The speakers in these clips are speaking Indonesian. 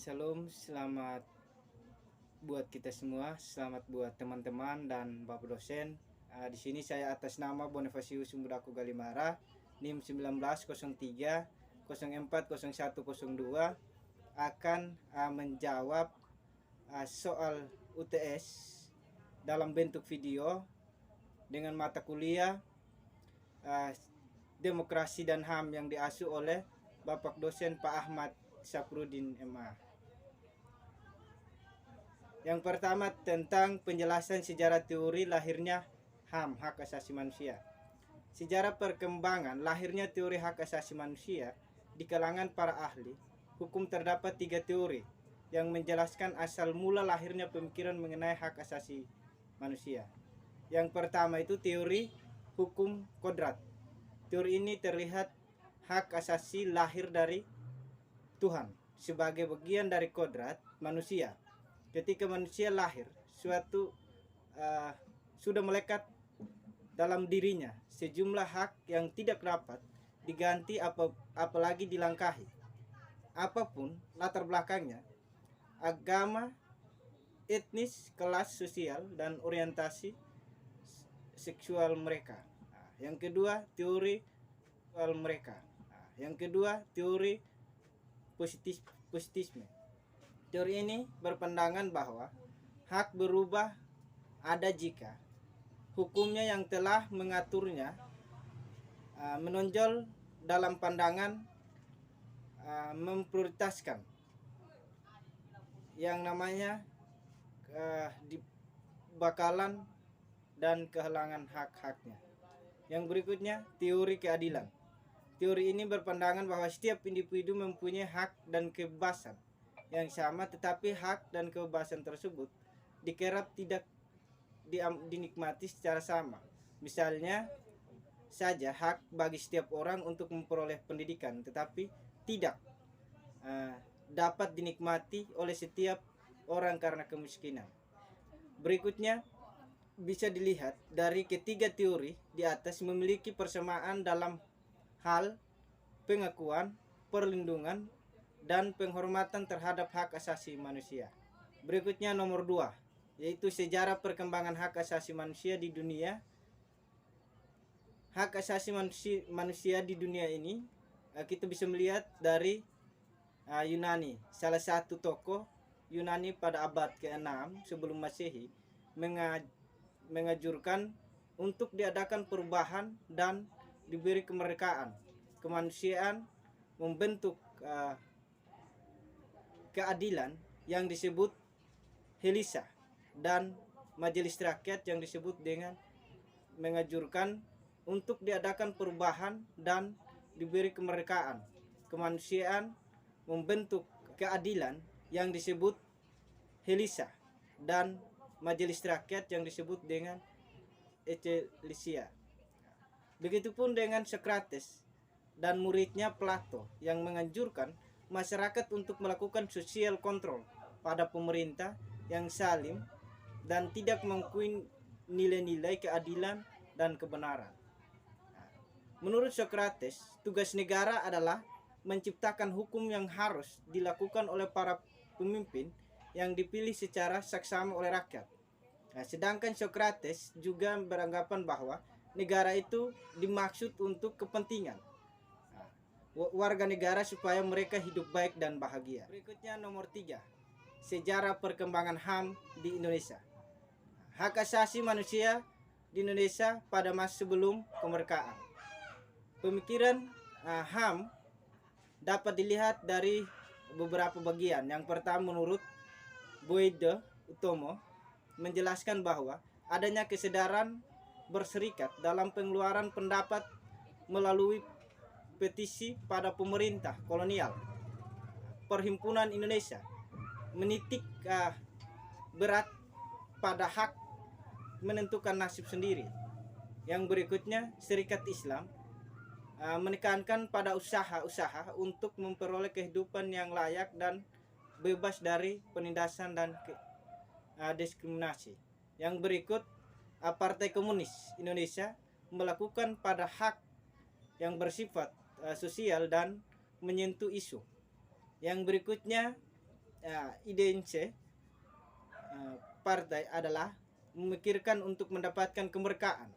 Shalom, selamat buat kita semua, selamat buat teman-teman dan Bapak dosen. Di sini saya atas nama Bonifasius Sumbudaku Galimara, NIM 1903 040102 akan menjawab soal UTS dalam bentuk video dengan mata kuliah Demokrasi dan HAM yang diasuh oleh Bapak dosen Pak Ahmad Syafruddin MA. Yang pertama tentang penjelasan sejarah teori lahirnya HAM, hak asasi manusia. Sejarah perkembangan lahirnya teori hak asasi manusia di kalangan para ahli hukum terdapat 3 teori yang menjelaskan asal mula lahirnya pemikiran mengenai hak asasi manusia. Yang pertama itu teori hukum kodrat. Teori ini terlihat hak asasi lahir dari Tuhan sebagai bagian dari kodrat manusia. Ketika manusia lahir, suatu sudah melekat dalam dirinya sejumlah hak yang tidak dapat diganti apalagi dilangkahi. Apapun latar belakangnya, agama, etnis, kelas sosial, dan orientasi seksual mereka. Yang kedua, teori seksual mereka. Yang kedua, teori positisme. Teori ini berpandangan bahwa hak berubah ada jika hukumnya yang telah mengaturnya menonjol dalam pandangan memprioritaskan yang namanya bakalan dan kehilangan hak-haknya. Yang berikutnya, teori keadilan. Teori ini berpandangan bahwa setiap individu mempunyai hak dan kebebasan yang sama, tetapi hak dan kebebasan tersebut dikerap tidak dinikmati secara sama. Misalnya saja hak bagi setiap orang untuk memperoleh pendidikan, tetapi tidak dapat dinikmati oleh setiap orang karena kemiskinan. Berikutnya bisa dilihat dari ketiga teori di atas memiliki persamaan dalam hal pengakuan, perlindungan, dan penghormatan terhadap hak asasi manusia. Berikutnya nomor 2, yaitu sejarah perkembangan hak asasi manusia di dunia. Hak asasi manusia di dunia ini kita bisa melihat dari Yunani. Salah satu tokoh Yunani pada abad ke-6 sebelum Masehi mengajurkan untuk diadakan perubahan dan diberi kemerdekaan kemanusiaan, membentuk keadilan yang disebut Helisa dan majelis rakyat yang disebut dengan mengajurkan untuk diadakan perubahan dan diberi kemerdekaan kemanusiaan, membentuk keadilan yang disebut Helisa dan majelis rakyat yang disebut dengan Eklesia. Begitupun dengan Socrates dan muridnya Plato yang menganjurkan masyarakat untuk melakukan social control pada pemerintah yang zalim dan tidak mengakui nilai-nilai keadilan dan kebenaran. Menurut Socrates, tugas negara adalah menciptakan hukum yang harus dilakukan oleh para pemimpin yang dipilih secara saksama oleh rakyat. Sedangkan Socrates juga beranggapan bahwa negara itu dimaksud untuk kepentingan warga negara supaya mereka hidup baik dan bahagia. Berikutnya nomor 3, sejarah perkembangan HAM di Indonesia. Hak asasi manusia di Indonesia pada masa sebelum kemerdekaan. Pemikiran HAM dapat dilihat dari beberapa bagian. Yang pertama, menurut Boyde Utomo menjelaskan bahwa adanya kesadaran berserikat dalam pengeluaran pendapat melalui petisi pada pemerintah kolonial. Perhimpunan Indonesia menitik berat pada hak menentukan nasib sendiri. Yang berikutnya, Serikat Islam menekankan pada usaha-usaha untuk memperoleh kehidupan yang layak dan bebas dari penindasan dan diskriminasi. Yang berikut, Partai Komunis Indonesia melakukan pada hak yang bersifat sosial dan menyentuh isu. Yang berikutnya, IDNC partai adalah memikirkan untuk mendapatkan kemerdekaan.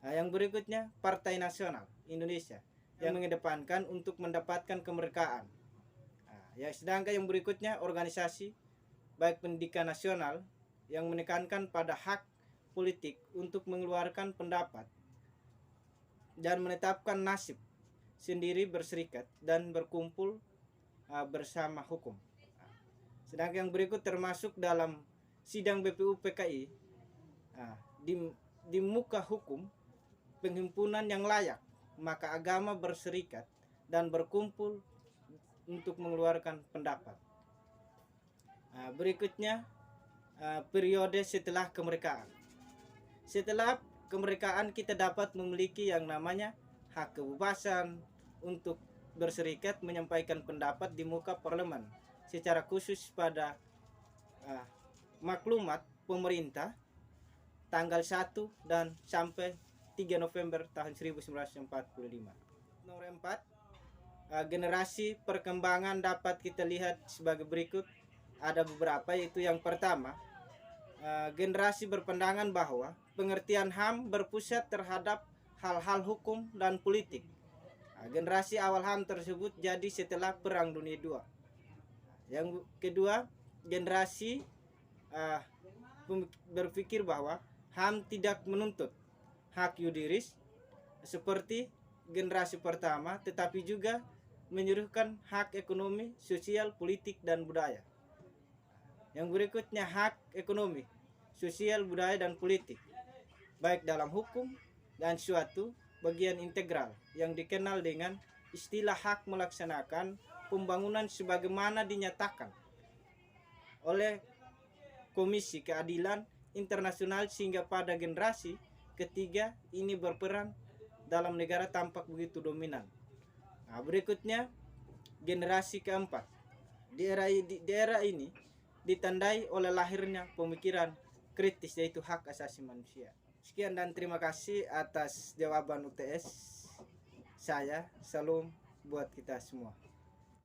Yang berikutnya Partai Nasional Indonesia yang mengedepankan untuk mendapatkan kemerdekaan. Sedangkan yang berikutnya organisasi baik pendidikan nasional yang menekankan pada hak politik untuk mengeluarkan pendapat dan menetapkan nasib sendiri berserikat dan berkumpul bersama hukum. Sedangkan yang berikut termasuk dalam sidang BPU PKI di muka hukum penghimpunan yang layak, maka agama berserikat dan berkumpul untuk mengeluarkan pendapat. Berikutnya periode setelah kemerdekaan. Setelah kemerdekaan kita dapat memiliki yang namanya hak kebebasan untuk berserikat menyampaikan pendapat di muka parlemen, secara khusus pada maklumat pemerintah tanggal 1 dan sampai 3 November tahun 1945. Nomor 4, generasi perkembangan dapat kita lihat sebagai berikut. Ada beberapa, yaitu yang pertama, generasi berpandangan bahwa pengertian HAM berpusat terhadap hal-hal hukum dan politik. Generasi awal HAM tersebut jadi setelah Perang Dunia II. Yang kedua, generasi berpikir bahwa HAM tidak menuntut hak yuridis seperti generasi pertama, tetapi juga menyuruhkan hak ekonomi, sosial, politik, dan budaya. Yang berikutnya hak ekonomi, sosial, budaya, dan politik, baik dalam hukum dan suatu bagian integral yang dikenal dengan istilah hak melaksanakan pembangunan sebagaimana dinyatakan oleh Komisi Keadilan Internasional, sehingga pada generasi ketiga ini berperan dalam negara tampak begitu dominan. Berikutnya generasi keempat. Di era ini ditandai oleh lahirnya pemikiran kritis, yaitu hak asasi manusia. Sekian dan terima kasih atas jawaban UTS saya. Salam buat kita semua.